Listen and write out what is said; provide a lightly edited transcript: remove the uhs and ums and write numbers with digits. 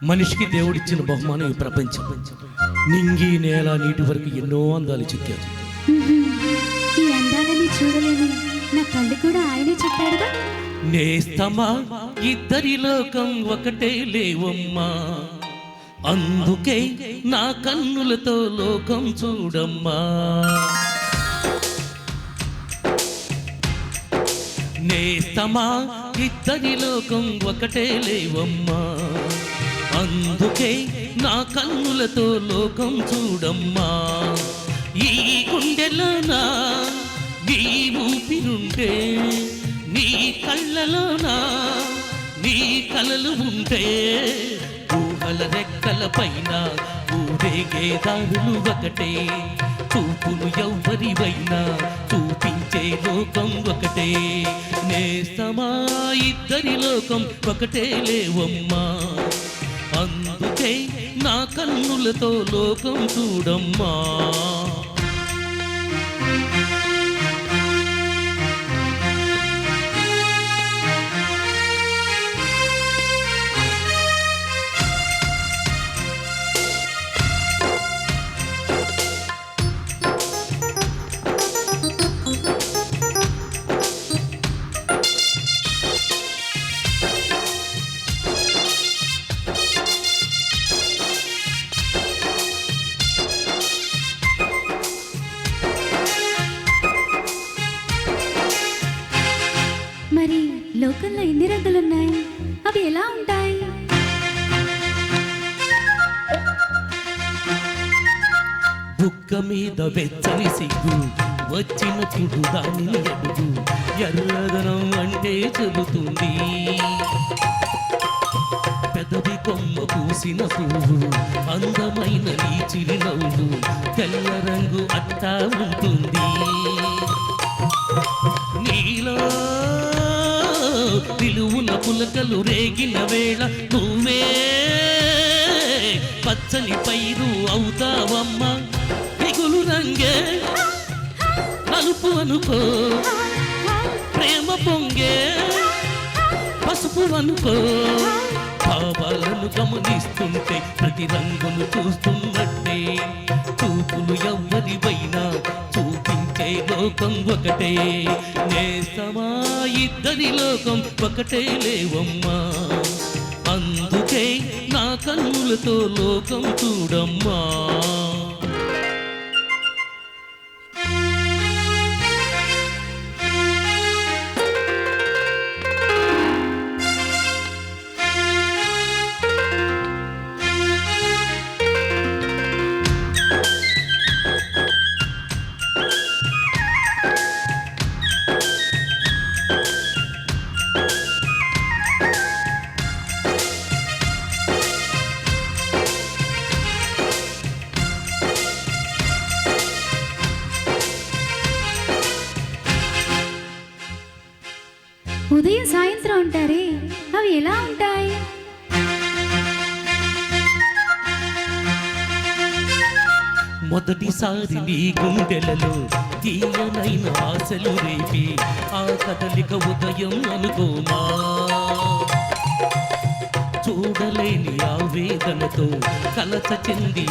మనిషికి దేవుడిచ్చిన బహుమానం ఈ ప్రపంచం. నింగి నేల నీటి వరకు ఎన్నో అందాలు చిక్కారు. ఈ అందాలని చూడలేని నా కళ్ళు కూడా ఆయనే చెప్పాడుగా. నేస్తమా ఇద్దరి లోకం ఒకటే లేవమ్మా, అందుకే నా కన్నులతో లోకం చూడమ్మా. నేస్తమా ఇద్దరి లోకం ఒకటే లేవమ్మా, అందుకే నా కన్నులతో లోకం చూడమ్మా. ఈ గుండెలోనా నీ ఊపిరుంటే, నీ కళ్ళలోనా నీ కలలు ఉంటే, ఊహల రెక్కల పైన ఊరేగే దారులు ఒకటే, చూపులు ఎవ్వరివైనా చూపించే లోకం ఒకటే. నేస్తమా ఇద్దరి లోకం ఒకటే లేవమ్మా, అందుకే నా కన్నులతో లోకం చూడమ్మా. మరి లోకంలో ఎన్ని రంగులున్నాయి, అవి ఎలా ఉంటాయి? బుక్క మీద వెచ్చని సిగ్గు వచ్చినప్పుడు దానిని అడుగు, ఎర్రదనం అంటే చెబుతుంది. పెదవి కొమ్మ పూసిన పువ్వు అందమైన నీ చిరునవ్వు, తెల్ల రంగు అట్టా ఉంటుంది. నీలో విలువున పులకలు రేగిన వేళ నువ్వే పచ్చని పైరు అవుతావమ్మా. మిగులు రంగే నలుపు అనుకో, ప్రేమ పొంగే పసుపు అనుకో. భావాలను గమనిస్తుంటే ప్రతి రంగును చూస్తున్నట్టే, చూపులు ఎవ్వరివైనా చూపించే లోకం ఒకటే. నేస్తమా ఇద్దరి లోకం ఒకటే లేవమ్మా, అందుకే నా కన్నులతో లోకం చూడమ్మా. ఉదయం సాయంత్రం ఉంటారే, అవి ఎలా ఉంటాయి? మొదటిసారి నీ గుండెలలో తీయనైన ఆశలు రేపి ఆ కదలిక ఉదయం అనుకోమా. చూడలేని ఆ వేదనతో కలత చెంది